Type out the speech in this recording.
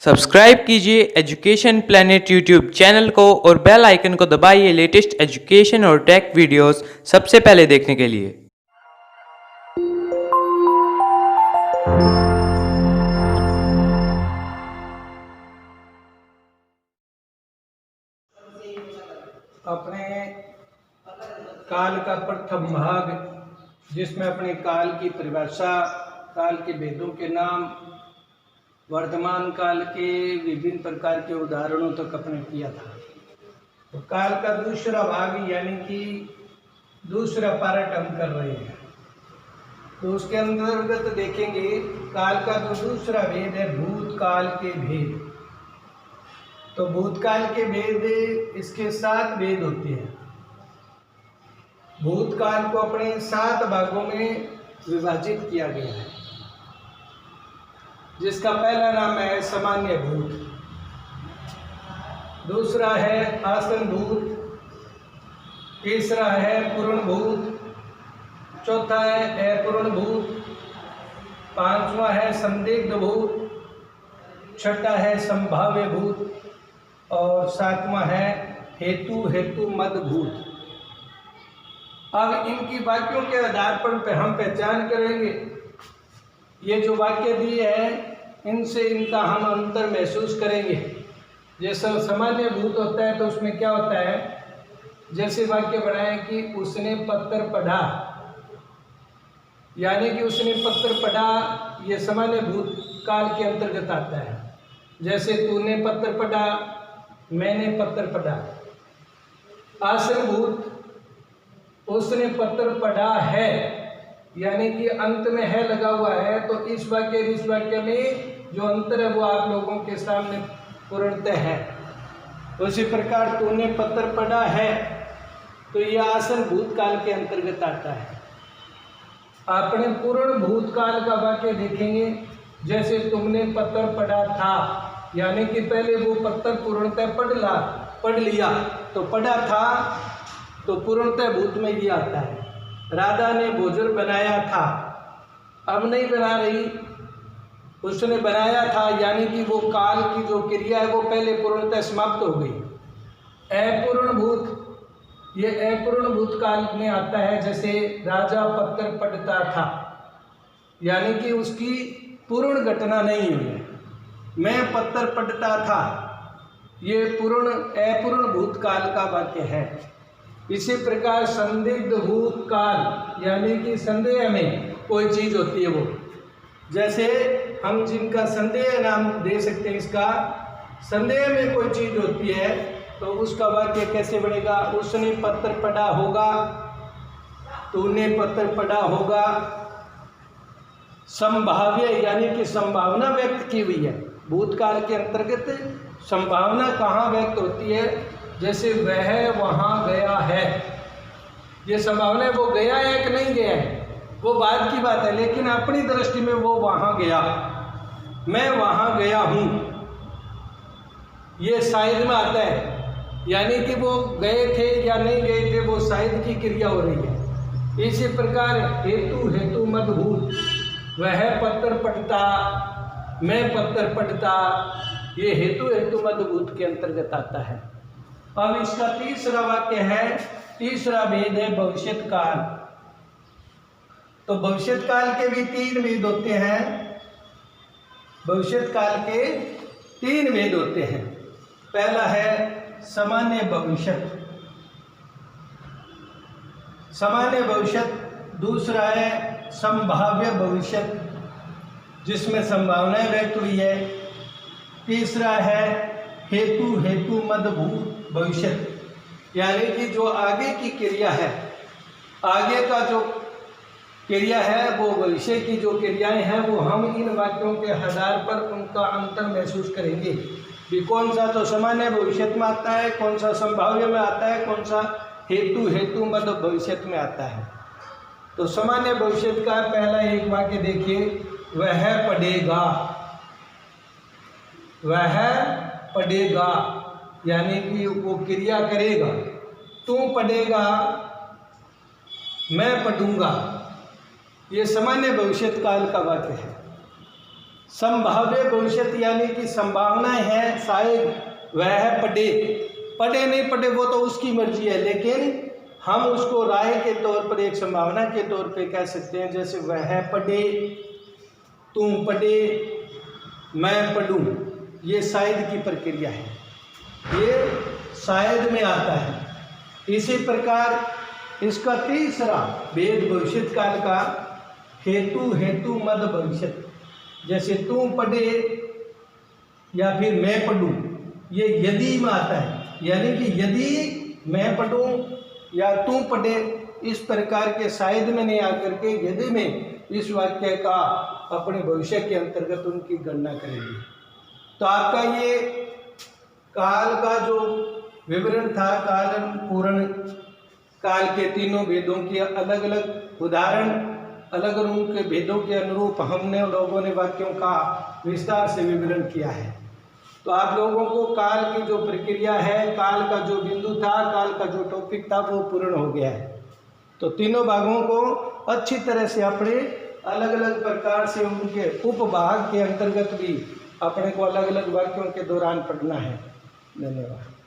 Subscribe कीजिए education planet YouTube channel को और बेल आइकन को दबाइए लेटेस्ट एजुकेशन और टेक वीडियोस सबसे पहले देखने के लिए। अपने काल का प्रथम भाग, जिसमें अपने काल की परिभाषा, काल के भेदों के नाम, वर्तमान काल के विभिन्न प्रकार के उदाहरणों तक अपने किया था। तो काल का दूसरा भाग यानी कि दूसरा पार्ट हम कर रहे हैं। तो उसके अंतर्गत देखेंगे काल का जो दूसरा भेद है भूतकाल के भेद। तो भूतकाल के भेद, इसके 7 भेद होते हैं। भूतकाल को अपने 7 भागों में विभाजित किया गया है, जिसका पहला नाम है सामान्य भूत, दूसरा है आसन भूत, तीसरा है पूर्ण भूत, चौथा है अपूर्ण भूत, पांचवा है संदिग्ध भूत, छठा है संभाव्य भूत और सातवां है हेतु मद भूत। अब इनकी वाक्यों के आधार पर हम पहचान करेंगे। ये जो वाक्य दिए हैं इनसे इनका हम अंतर महसूस करेंगे। जैसा सामान्य भूत होता है तो उसमें क्या होता है, जैसे वाक्य बनाए कि उसने पत्र पढ़ा, यानी कि उसने पत्र पढ़ा, ये सामान्य भूत काल के अंतर्गत आता है। जैसे तूने पत्र पढ़ा, मैंने पत्र पढ़ा। आसन भूत, उसने पत्र पढ़ा है, यानी कि अंत में है लगा हुआ है, तो इस वाक्य में जो अंतर है वो आप लोगों के सामने पूर्णतः है। उसी प्रकार तूने पत्र पढ़ा है, तो यह आसन भूतकाल के अंतर्गत आता है। अपने पूर्ण भूतकाल का वाक्य देखेंगे, जैसे तुमने पत्र पढ़ा था, यानी कि पहले वो पत्र पूर्णतः पढ़ लिया, तो पढ़ा था तो पूर्णतः भूत में ये आता है। राधा ने भोजन बनाया था, अब नहीं बना रही, उसने बनाया था, यानी कि वो काल की जो क्रिया है वो पहले पूर्णतः समाप्त हो गई। अपूर्ण भूत, ये अपूर्ण भूत काल में आता है। जैसे राजा पत्र पढ़ता था, यानी कि उसकी पूर्ण घटना नहीं हुई है। मैं पत्र पढ़ता था, ये अपूर्ण भूतकाल का वाक्य है। इसी प्रकार संदिग्ध भूतकाल, यानी कि संदेह में कोई चीज होती है वो, जैसे हम जिनका संदेह नाम दे सकते हैं, इसका संदेह में कोई चीज होती है तो उसका वाक्य कैसे बनेगा। उसने पत्र पढ़ा होगा, तूने पत्र पढ़ा होगा। संभाव्य, यानी कि संभावना व्यक्त की हुई है। भूतकाल के अंतर्गत संभावना कहाँ व्यक्त होती है, जैसे वह वहाँ गया है, ये संभावना है, वो गया है कि नहीं गया है वो बात की बात है, लेकिन अपनी दृष्टि में वो वहाँ गया, मैं वहाँ गया हूँ, ये शायद में आता है, यानी कि वो गए थे या नहीं गए थे, वो शायद की क्रिया हो रही है। इसी प्रकार हेतु मद भूत, वह पत्र पढ़ता, मैं पत्र पढ़ता, ये हेतु मद भूत के अंतर्गत आता है। अब इसका तीसरा वाक्य है, तीसरा भेद है भविष्यत काल। तो भविष्यत काल के भी 3 भेद होते हैं। भविष्यत काल के 3 भेद होते हैं। पहला है सामान्य भविष्यत, दूसरा है संभाव्य भविष्यत, जिसमें संभावनाएं व्यक्त हुई है। तीसरा है हेतु मद भूत भविष्यत, यानी कि जो आगे की क्रिया है, आगे का जो क्रिया है वो भविष्य की जो क्रियाएं हैं वो हम इन वाक्यों के आधार पर उनका अंतर महसूस करेंगे कि कौन सा तो सामान्य भविष्य में आता है, कौन सा संभाव्य में आता है, कौन सा हेतु मद भविष्य में आता है। तो सामान्य भविष्य का पहला एक वाक्य देखिए, वह पढ़ेगा, यानी कि वो क्रिया करेगा। तू पढ़ेगा, मैं पढ़ूंगा, ये सामान्य भविष्य काल का वाक्य है। संभाव्य भविष्य यानी कि संभावनाएं हैं, शायद वह है पढ़े। पढ़े नहीं पढ़े वो तो उसकी मर्जी है, लेकिन हम उसको राय के तौर पर, एक संभावना के तौर पे कह सकते हैं। जैसे वह पढ़े, तुम पढ़े, मैं पढ़ूं, ये शायद की प्रक्रिया है, ये शायद में आता है। इसी प्रकार इसका तीसरा भेद भविष्यत काल का हेतु, हेतु मद भविष्यत। जैसे तुम पढ़े या फिर मैं पढ़ूं, ये यदि में आता है, यानी कि यदि मैं पढ़ूं या तुम पढ़े, इस प्रकार के शायद में नहीं आकर के यदि में इस वाक्य का अपने भविष्य के अंतर्गत उनकी गणना करेंगे। तो आपका ये काल का जो विवरण था, काल पूर्ण काल के तीनों भेदों की अलग अलग उदाहरण, अलग अलग उनके भेदों के अनुरूप हमने लोगों ने वाक्यों का विस्तार से विवरण किया है। तो आप लोगों को काल की जो प्रक्रिया है, काल का जो बिंदु था, काल का जो टॉपिक था, वो पूर्ण हो गया है। तो तीनों भागों को अच्छी तरह से अपने अलग अलग प्रकार से उनके उपभाग के अंतर्गत भी अपने को अलग अलग वाक्यों के दौरान पढ़ना है। धन्यवाद।